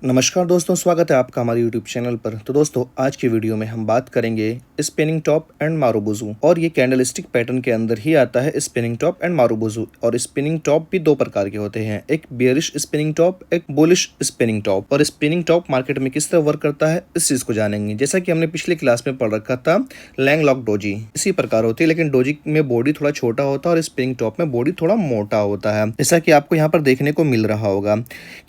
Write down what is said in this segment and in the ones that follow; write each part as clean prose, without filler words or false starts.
नमस्कार दोस्तों, स्वागत है आपका हमारे यूट्यूब चैनल पर। तो दोस्तों, आज की वीडियो में हम बात करेंगे स्पिनिंग टॉप एंड मारुबुजू, और ये कैंडलस्टिक पैटर्न के अंदर ही आता है स्पिनिंग टॉप एंड मारुबुजू। और स्पिनिंग टॉप भी दो प्रकार के होते हैं, एक बेयरिश स्पिनिंग टॉप, एक बुलिश स्पिनिंग टॉप। और स्पिनिंग टॉप मार्केट में किस तरह वर्क करता है, इस चीज को जानेंगे। जैसा कि हमने पिछले क्लास में पढ़ रखा था, लैंगलॉक डोजी इसी प्रकार होती है, लेकिन डोजी में बॉडी थोड़ा छोटा होता है और स्पिनिंग टॉप में बॉडी थोड़ा मोटा होता है। जैसा कि आपको यहाँ पर देखने को मिल रहा होगा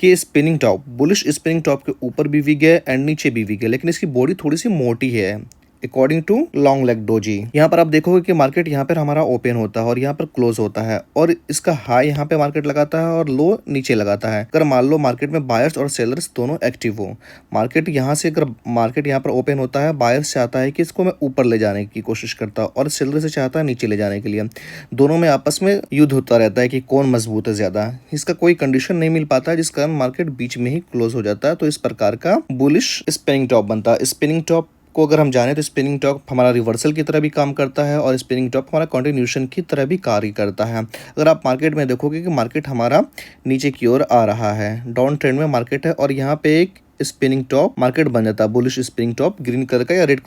कि spinning top, bullish spinning top के ऊपर भी विग है एंड नीचे भी विग है, लेकिन इसकी बॉडी थोड़ी सी मोटी है according to long leg doji. यहाँ पर आप देखोगे कि मार्केट यहाँ पर हमारा ओपन होता है और यहाँ पर क्लोज होता है, और इसका हाई यहाँ पे मार्केट लगाता है और लो नीचे लगाता है। अगर मान लो मार्केट में बायर्स और सेलर्स दोनों एक्टिव हो, मार्केट यहाँ से अगर मार्केट यहाँ पर ओपन होता है, बायर्स चाहता है कि इसको मैं ऊपर ले जाने की कोशिश करता और सेलर से चाहता है नीचे ले जाने के लिए। दोनों में आपस में युद्ध होता रहता है कि कौन मजबूत है ज्यादा। इसका कोई कंडीशन नहीं मिल पाता है, जिस कारण मार्केट बीच में ही क्लोज हो जाता है। तो इस प्रकार का बुलिश स्पिनिंग टॉप बनता है। स्पिनिंग टॉप को अगर हम जाने तो स्पिनिंग टॉप हमारा रिवर्सल की तरह भी काम करता है और स्पिनिंग टॉप हमारा कंटिन्यूशन की तरह भी कार्य करता है। अगर आप मार्केट में देखोगे कि मार्केट हमारा नीचे की ओर आ रहा है, डाउन ट्रेंड में मार्केट है, और यहाँ पे एक स्पिनिंग टॉप मार्केट बन जाता है। Bullish spinning top green colour का या रेड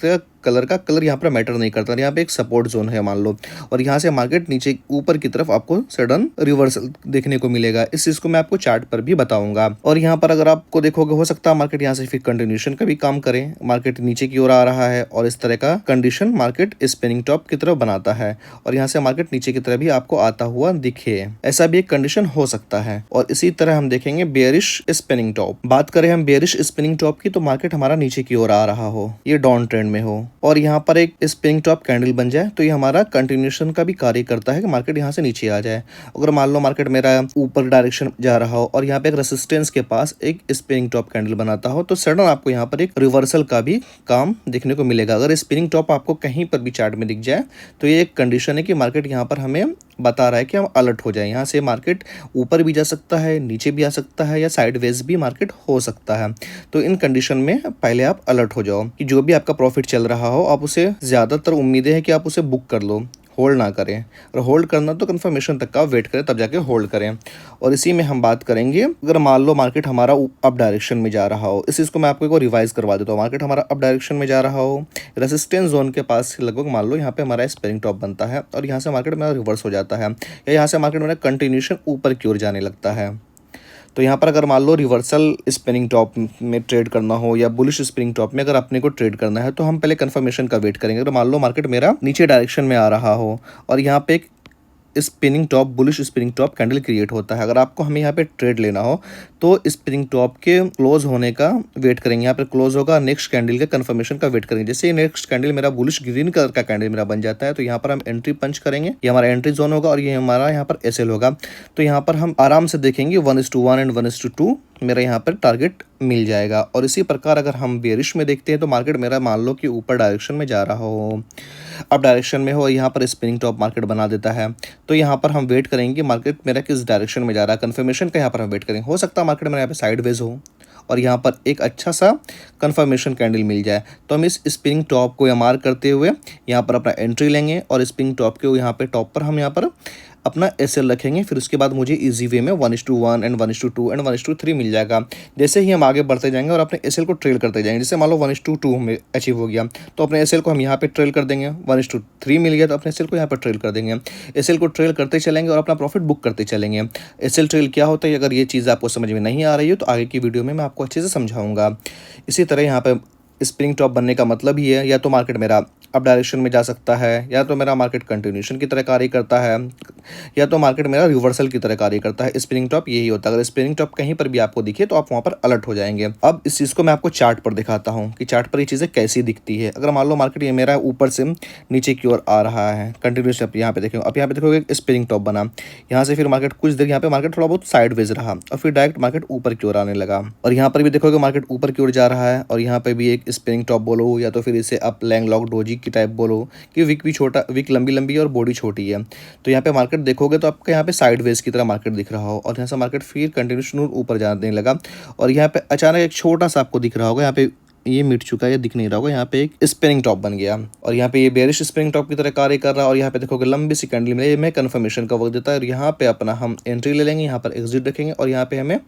कलर का कलर यहाँ पर मैटर नहीं करता। यहाँ पे एक सपोर्ट जोन है मान लो, और यहाँ से मार्केट नीचे ऊपर की तरफ आपको सडन रिवर्सल देखने को मिलेगा। इस चीज को मैं आपको चार्ट पर भी बताऊंगा। और यहाँ पर अगर आपको देखोगे, हो सकता है मार्केट यहाँ से फिर कंटिन्यूशन का भी काम करे, मार्केट नीचे की ओर आ रहा है और इस तरह का कंडीशन मार्केट स्पिनिंग टॉप की तरफ बनाता है, और यहाँ से मार्केट नीचे की तरफ भी आपको आता हुआ दिखे, ऐसा भी एक कंडीशन हो सकता है। और इसी तरह हम देखेंगे बेयरिश स्पिनिंग टॉप। बात करें हम बेयरिश स्पिनिंग टॉप की, तो मार्केट हमारा नीचे की ओर आ रहा हो, ये डाउन ट्रेंड में हो, और यहाँ पर एक स्पिनिंग टॉप कैंडल बन जाए, तो ये हमारा कंटिन्यूशन का भी कार्य करता है कि मार्केट यहाँ से नीचे आ जाए। अगर मान लो मार्केट मेरा ऊपर डायरेक्शन जा रहा हो और यहाँ पे एक रेसिस्टेंस के पास एक स्पिनिंग टॉप कैंडल बनाता हो, तो सडन आपको यहाँ पर एक रिवर्सल का भी काम देखने को मिलेगा। अगर स्पिनिंग टॉप आपको कहीं पर भी चार्ट में दिख जाए, तो ये एक कंडीशन है कि मार्केट यहाँ पर हमें बता रहा है कि हम अलर्ट हो जाए। यहाँ से मार्केट ऊपर भी जा सकता है, नीचे भी आ सकता है, या साइडवेज भी मार्केट हो सकता है। तो इन कंडीशन में पहले आप अलर्ट हो जाओ कि जो भी आपका प्रॉफिट चल रहा हो, आप उसे ज़्यादातर उम्मीदें हैं कि आप उसे बुक कर लो, होल्ड ना करें। और होल्ड करना तो कंफर्मेशन तक का वेट करें, तब जाके होल्ड करें। और इसी में हम बात करेंगे, अगर मान लो मार्केट हमारा अप डायरेक्शन में जा रहा हो, इस चीज़ को मैं आपको एक रिवाइज करवा देता हूँ। मार्केट हमारा अप डायरेक्शन में जा रहा हो, रेसिस्टेंस जोन के पास लगभग मान लो यहाँ पे हमारा स्पिनिंग टॉप बनता है, और यहाँ से मार्केट मेरा रिवर्स हो जाता है, या यहाँ से मार्केट मेरा कंटिन्यूशन ऊपर की ओर जाने लगता है। तो यहाँ पर अगर मान लो रिवर्सल स्पिनिंग टॉप में ट्रेड करना हो या बुलिश स्पिनिंग टॉप में अगर अपने को ट्रेड करना है, तो हम पहले कंफर्मेशन का वेट करेंगे। अगर मान लो मार्केट मेरा नीचे डायरेक्शन में आ रहा हो और यहाँ पे एक spinning top, bullish spinning top candle create होता है, अगर आपको हमें यहाँ पे ट्रेड लेना हो, तो स्पिनिंग टॉप के क्लोज होने का वेट करेंगे। यहाँ पे क्लोज होगा, नेक्स्ट कैंडल के कंफर्मेशन का वेट करेंगे। जैसे नेक्स्ट कैंडल मेरा बुलिश ग्रीन कलर का कैंडल मेरा बन जाता है, तो यहाँ पर हम एंट्री पंच करेंगे। ये हमारा एंट्री जोन होगा और ये हमारा यहाँ पर एसएल होगा। तो यहाँ पर हम आराम से देखेंगे 1:1 एंड 1:2 मेरा यहाँ पर टारगेट मिल जाएगा। और इसी प्रकार अगर हम बेरिश में देखते हैं, तो मार्केट मेरा मान लो कि ऊपर डायरेक्शन में जा रहा हो, अप डायरेक्शन में हो, यहाँ पर स्पिनिंग टॉप मार्केट बना देता है, तो यहाँ पर हम वेट करेंगे मार्केट मेरा किस डायरेक्शन में जा रहा है, कंफर्मेशन का यहाँ पर हम वेट करेंगे। हो सकता है मार्केट मेरा यहाँ पे साइडवेज हो और यहाँ पर एक अच्छा सा कंफर्मेशन कैंडल मिल जाए, तो हम इस स्पिनिंग टॉप को मार्क करते हुए यहाँ पर अपना एंट्री लेंगे, और स्पिनिंग टॉप के यहाँ पे टॉप पर हम यहाँ पर अपना एसएल रखेंगे। फिर उसके बाद मुझे इजी वे में 1:1 एंड 1:2 एंड 1:3 मिल जाएगा। जैसे ही हम आगे बढ़ते जाएंगे और अपने एसएल को ट्रेल करते जाएंगे, जैसे मान लो 1:2 हमें अचीव हो गया, तो अपने एसएल को हम यहाँ पे ट्रेल कर देंगे। 1:3 मिल गया तो अपने एसएल को यहाँ पर ट्रेल कर देंगे। एसएल को ट्रेल करते चलेंगे और अपना प्रॉफिट बुक करते चलेंगे। एसएल ट्रेल क्या होता है, अगर ये चीज़ आपको समझ में नहीं आ रही हो, तो आगे की वीडियो में मैं आपको अच्छे से समझाऊंगा। इसी तरह यहाँ पे स्प्रिंग टॉप बनने का मतलब ही है, या तो मार्केट मेरा अप डायरेक्शन में जा सकता है, या तो मेरा मार्केट कंटिन्यूशन की तरह कार्य करता है, या तो मार्केट मेरा रिवर्सल की तरह कार्य करता है। स्पिनिंग टॉप यही होता है। अगर स्पिनिंग टॉप कहीं पर भी आपको दिखे, तो आप वहाँ पर अलर्ट हो जाएंगे। अब इस चीज़ को मैं आपको चार्ट पर दिखाता हूँ कि चार्ट पर ये चीज़ें कैसी दिखती है। अगर मान लो मार्केट ये मेरा ऊपर से नीचे की ओर आ रहा है कंटिन्यूस, यहाँ पे देखो, अब यहाँ पे देखोगे स्पिनिंग टॉप बना, यहाँ से फिर मार्केट कुछ देर यहाँ पे मार्केट थोड़ा बहुत साइडवेज रहा, और फिर डायरेक्ट मार्केट ऊपर की ओर आने लगा, और यहाँ पर भी देखोगे मार्केट ऊपर की ओर जा रहा है, और यहाँ पे भी एक स्पिनिंग टॉप बोलो, या तो फिर इसे अप लैंगलॉक डोजी की टाइप बोलो, कि विक भी छोटा, विक लंबी लंबी और बॉडी छोटी है। तो यहाँ पे मार्केट देखोगे तो आपको यहाँ पे साइडवेज की तरह मार्केट दिख रहा हो, और यहाँ से मार्केट फिर कंटिन्यूशन ऊपर जाने लगा, और यहाँ पे अचानक एक छोटा सा आपको दिख रहा होगा, यहाँ पे ये मिट चुका है, ये दिख नहीं रहा होगा, यहाँ पे एक स्पिनिंग टॉप बन गया और यहाँ पे ये बेरिश स्पिनिंग टॉप की तरह कार्य कर रहा है और यहाँ पे देखोगे लंबी सी कैंडल में मैं कंफर्मेशन का वक्त देता है और यहाँ पे अपना हम एंट्री ले लेंगे, यहाँ पर एग्जिट रखेंगे और यहाँ पे हमें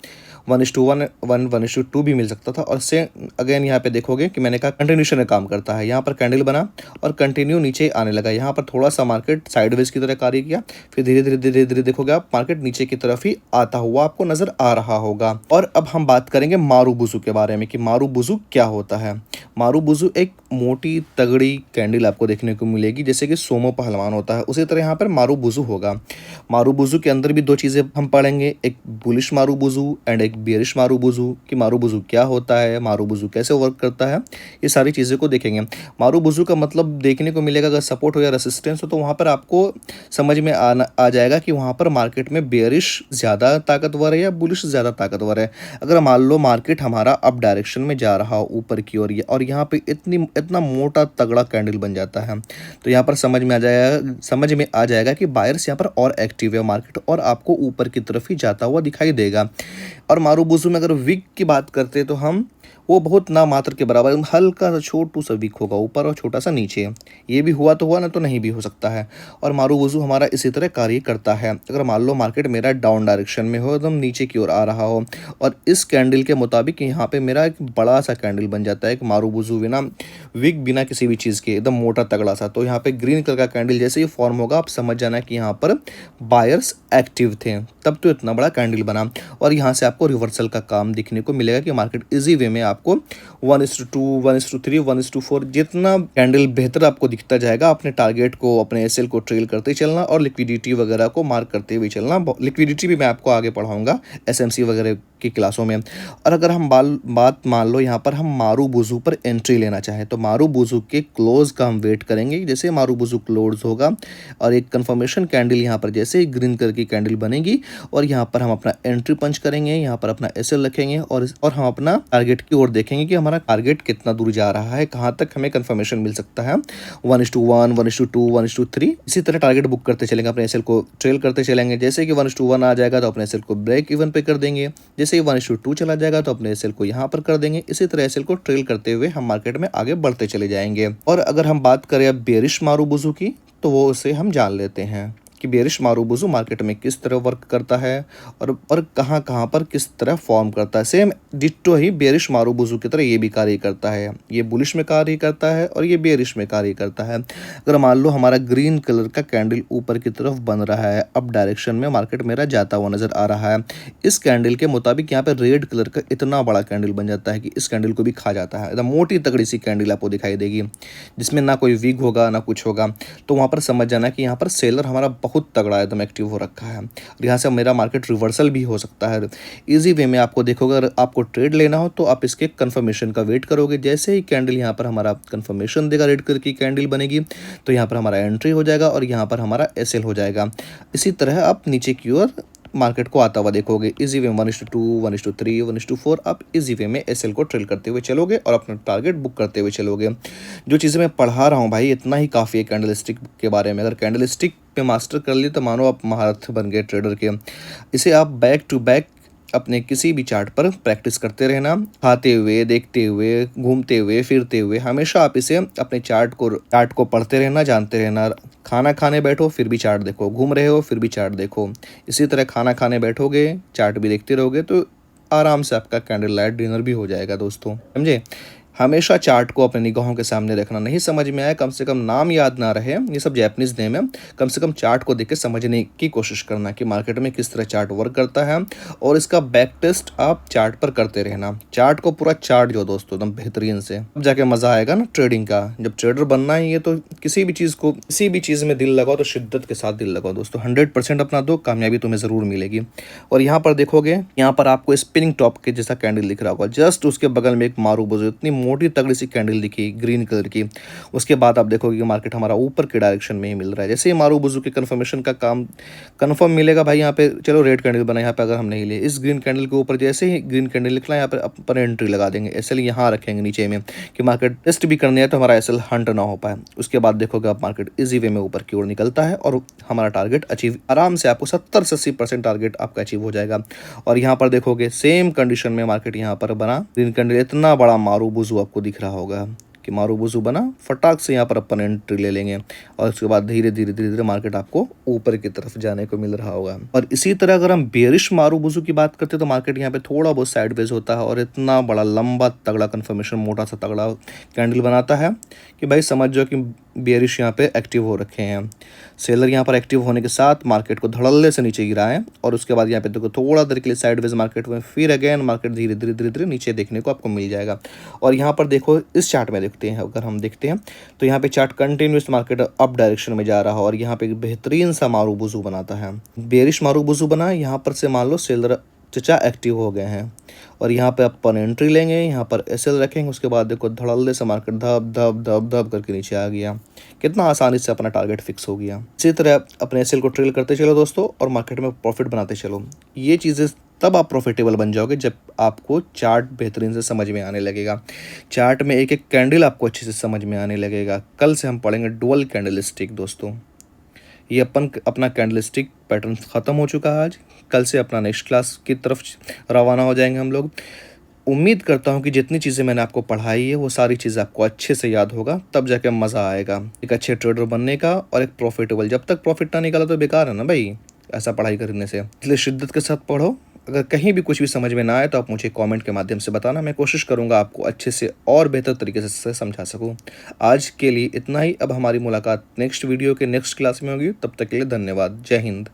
1:1 1:2 भी मिल सकता था। और से अगेन यहाँ पे देखोगे कि मैंने कहा कंटिन्यूशन में काम करता है। यहाँ पर कैंडल बना और कंटिन्यू नीचे आने लगा, यहाँ पर थोड़ा सा मार्केट साइडवेज की तरह कार्य किया, फिर धीरे धीरे धीरे धीरे देखोगे आप मार्केट नीचे की तरफ ही आता हुआ आपको नजर आ रहा होगा। और अब हम बात करेंगे मारूबुजू के बारे में कि मारूबुजू क्या होता है। मारूबुजू एक मोटी तगड़ी कैंडल आपको देखने को मिलेगी, जैसे कि सोमो पहलवान होता है उसी तरह यहाँ पर मारूबुजू होगा। मारूबुजू के अंदर भी दो चीजें हम पढ़ेंगे, एक बुलिश मारूबुजू एंड एक बेरिश मारूबुजू। कि मारूबुजू क्या होता है, मारूबुजू कैसे वर्क करता है, ये सारी चीजें को देखेंगे। मारूबुजू का मतलब देखने को मिलेगा अगर सपोर्ट हो या रेसिस्टेंस हो तो वहां पर आपको समझ में आ जाएगा कि वहां पर मार्केट में बेरिश ज्यादा ताकतवर है या बुलिश ज्यादा ताकतवर है। अगर मान लो मार्केट हमारा अप डायरेक्शन में जा रहा हो ऊपर की ओर और यहाँ पे इतना मोटा तगड़ा कैंडल बन जाता है तो यहाँ पर समझ में आ जाएगा कि बायर्स यहाँ पर और एक्टिव है मार्केट और आपको ऊपर की तरफ ही जाता हुआ दिखाई देगा। और मारूबुजू में अगर विक की बात करते हैं तो हम वो बहुत ना मात्र के बराबर हल्का सा छोटू सा विक होगा ऊपर और छोटा सा नीचे, ये भी हुआ तो हुआ ना तो नहीं भी हो सकता है। और मारूबुजू हमारा इसी तरह कार्य करता है। अगर मान लो मार्केट मेरा डाउन डायरेक्शन में हो एकदम नीचे की ओर आ रहा हो और इस कैंडल के मुताबिक यहाँ पे मेरा एक बड़ा सा कैंडल बन जाता है, एक मारूबुजू बिना विक बिना किसी भी चीज़ के एकदम मोटा तगड़ा सा, तो यहाँ पे ग्रीन कलर का कैंडल जैसे ही फॉर्म होगा आप समझ जाना कि यहाँ पर बायर्स एक्टिव थे, तब तो इतना बड़ा कैंडल बना। और यहाँ से आपको रिवर्सल का काम दिखने को मिलेगा कि मार्केट इजी वे में आपको 1:2 1:3 1:4 जितना कैंडल बेहतर आपको दिखता जाएगा अपने टारगेट को अपने एसएल को ट्रेल करते चलना और लिक्विडिटी वगैरह को मार्क करते हुए चलना। लिक्विडिटी भी मैं आपको आगे पढ़ाऊंगा एसएमसी वगैरह की क्लासों में। और अगर हम बात मान लो यहाँ पर हम मारूबुजू पर एंट्री लेना चाहें तो मारूबुजू के क्लोज का हम वेट करेंगे, जैसे मारूबुजू क्लोज होगा और एक कंफर्मेशन कैंडल यहाँ पर जैसे ही ग्रीन कलर की कैंडल बनेगी और यहाँ पर हम अपना एंट्री पंच करेंगे, यहाँ पर अपना एसएल रखेंगे और हम अपना टारगेट की ओर देखेंगे कि हमारा टारगेट कितना दूर जा रहा है, कहाँ तक हमें कंफर्मेशन मिल सकता है। 1:1 1:2 1:3 इसी तरह टारगेट बुक करते चलेंगे, अपने एसएल को ट्रेल करते चलेंगे। जैसे कि 1:1 आ जाएगा तो अपने एसएल को ब्रेक इवन पे कर देंगे, जैसे ही 1:2 चला जाएगा तो अपने एसएल को यहाँ पर कर देंगे। इसी तरह एसएल को ट्रेल करते हुए हम मार्केट में आगे बढ़ते चले जाएंगे। और अगर हम बात करें अब बेरिश मारूबुजू की तो वो उसे हम जान लेते हैं कि बेरिश मारूबुजू मार्केट में किस तरह वर्क करता है और कहाँ कहाँ पर किस तरह फॉर्म करता है। सेम डिट्टो ही बेरिश मारूबुजू की तरह ये भी कार्य करता है, ये बुलिश में कार्य करता है और ये बेरिश में कार्य करता है। अगर मान लो हमारा ग्रीन कलर का कैंडल ऊपर की तरफ बन रहा है, अप डायरेक्शन में मार्केट मेरा जाता हुआ नजर आ रहा है, इस कैंडल के मुताबिक यहाँ पे रेड कलर का इतना बड़ा कैंडल बन जाता है कि इस कैंडल को भी खा जाता है। एकदम मोटी तगड़ी सी कैंडल आपको दिखाई देगी जिसमें ना कोई विग होगा ना कुछ होगा, तो वहाँ पर समझ जाना कि यहाँ पर सेलर हमारा बहुत तगड़ा एकदम एक्टिव हो रखा है और यहाँ से मेरा मार्केट रिवर्सल भी हो सकता है। इजी वे में आपको देखोगे अगर आपको ट्रेड लेना हो तो आप इसके कंफर्मेशन का वेट करोगे, जैसे ही कैंडल यहाँ पर हमारा कंफर्मेशन देगा रेड कलर की कैंडल बनेगी तो यहाँ पर हमारा एंट्री हो जाएगा और यहाँ पर हमारा एसएल हो जाएगा। इसी तरह आप नीचे की ओर मार्केट को आता हुआ देखोगे इजी वे 1:2 1:3 1:4 आप इजी वे में एसएल को ट्रेल करते हुए चलोगे और अपना टारगेट बुक करते हुए चलोगे। जो चीज़ें मैं पढ़ा रहा हूँ भाई इतना ही काफ़ी है कैंडलस्टिक के बारे में। अगर कैंडलस्टिक पे मास्टर कर लिए तो मानो आप महारथ बन गए ट्रेडर के। इसे आप बैक टू बैक अपने किसी भी चार्ट पर प्रैक्टिस करते रहना, खाते हुए देखते हुए घूमते हुए फिरते हुए हमेशा आप इसे अपने चार्ट को पढ़ते रहना, जानते रहना। खाना खाने बैठो फिर भी चार्ट देखो, घूम रहे हो फिर भी चार्ट देखो, इसी तरह खाना खाने बैठोगे चार्ट भी देखते रहोगे तो आराम से आपका कैंडल लाइट डिनर भी हो जाएगा दोस्तों, समझे। हमेशा चार्ट को अपने निगाहों के सामने रखना। नहीं समझ में आया कम से कम नाम याद ना रहे, ये सब जैपनीज नेम है, कम से कम चार्ट को देख के समझने की कोशिश करना कि मार्केट में किस तरह चार्ट वर्क करता है और इसका बैक टेस्ट आप चार्ट पर करते रहना। चार्ट को पूरा चार्ट जो दोस्तों एकदम बेहतरीन से, अब जाके मजा आएगा ना ट्रेडिंग का। जब ट्रेडर बनना ही है तो किसी भी चीज में दिल लगाओ तो शिद्दत के साथ दिल लगाओ दोस्तों, 100% अपना दो, कामयाबी तुम्हें जरूर मिलेगी। और यहाँ पर देखोगे यहाँ पर आपको स्पिनिंग टॉप के जैसा कैंडल दिख रहा होगा, जस्ट उसके बगल में एक मारूबुजू इतनी मोटी तगड़ी सी कैंडल दिखी ग्रीन कलर की। उसके बाद आप देखोगे कि मार्केट हमारा ऊपर के डायरेक्शन में ही मिल रहा है। जैसे ही मारूबुजू के कंफर्मेशन का काम कंफर्म मिलेगा भाई, यहाँ पे चलो रेड कैंडल बना, यहाँ पे अगर हम नहीं लिए इस ग्रीन कैंडल के ऊपर जैसे ही ग्रीन कैंडल निकला यहाँ पे अपन एंट्री लगा देंगे, एसएल यहाँ रखेंगे नीचे में कि मार्केट टेस्ट भी करनी है तो हमारा एसएल हंट ना हो पाए। उसके बाद देखोगे आप मार्केट इजी वे में ऊपर की ओर निकलता है और हमारा टारगेट अचीव आराम से आपको 70 से 80% टारगेट आपका अचीव हो जाएगा। और यहाँ पर देखोगे सेम कंडीशन में मार्केट यहाँ पर बना, ग्रीन कैंडल इतना बड़ा मारूबुजू मारूबुजू आपको दिख रहा होगा कि मारूबुजू बना, फटाक से यहाँ पर अपन एंट्री ले लेंगे और उसके बाद धीरे धीरे धीरे धीरे मार्केट आपको ऊपर की तरफ जाने को मिल रहा होगा। और इसी तरह अगर हम बेरिश मारूबुजू की बात करते हैं तो मार्केट यहाँ पे थोड़ा बहुत साइडवेज होता है और इतना बड़ा लंबा तगड़ा कंफर्मेशन, मोटा सा तगड़ा कैंडल बनाता है कि भाई समझ जाओ कि बेरिश यहाँ पे एक्टिव हो रखे हैं। सेलर यहाँ पर एक्टिव होने के साथ मार्केट को धड़ल्ले से नीचे गिरा है और उसके बाद यहाँ पे देखो थोड़ा देर के लिए साइडवेज मार्केट में, फिर अगेन मार्केट धीरे धीरे धीरे धीरे नीचे देखने को आपको मिल जाएगा। और यहाँ पर देखो इस चार्ट में देखते हैं, अगर हम देखते हैं तो यहाँ पे chart continuous market up direction में जा रहा है और यहाँ पे एक बेहतरीन सा मारूबुजू बनाता है। बेरिश मारूबुजू बना, यहाँ पर से मान लो सेलर चचा एक्टिव हो गए हैं और यहाँ पे अपन एंट्री लेंगे, यहाँ पर एसएल रखेंगे, उसके बाद देखो धड़ल्ले से मार्केट धब धब धब धब करके नीचे आ गया। कितना आसानी से अपना टारगेट फिक्स हो गया। इसी तरह अपने एसएल को ट्रेल करते चलो दोस्तों और मार्केट में प्रॉफिट बनाते चलो। ये चीज़ें तब आप प्रॉफिटेबल बन जाओगे जब आपको चार्ट बेहतरीन से समझ में आने लगेगा, चार्ट में एक एक कैंडल आपको अच्छे से समझ में आने लगेगा। कल से हम पढ़ेंगे डुअल कैंडलस्टिक दोस्तों। ये अपना कैंडलस्टिक पैटर्न ख़त्म हो चुका है आज। कल से अपना नेक्स्ट क्लास की तरफ रवाना हो जाएंगे हम लोग। उम्मीद करता हूँ कि जितनी चीज़ें मैंने आपको पढ़ाई है वो सारी चीज़ें आपको अच्छे से याद होगा, तब जाके मज़ा आएगा एक अच्छे ट्रेडर बनने का और एक प्रॉफिटेबल। जब तक प्रॉफिट ना निकाला तो बेकार है ना भाई ऐसा पढ़ाई करने से। इसलिए शिद्दत के साथ पढ़ो। अगर कहीं भी कुछ भी समझ में ना आए तो आप मुझे कमेंट के माध्यम से बताना, मैं कोशिश करूंगा आपको अच्छे से और बेहतर तरीके से समझा सकूं। आज के लिए इतना ही। अब हमारी मुलाकात नेक्स्ट वीडियो के नेक्स्ट क्लास में होगी। तब तक के लिए धन्यवाद। जय हिंद।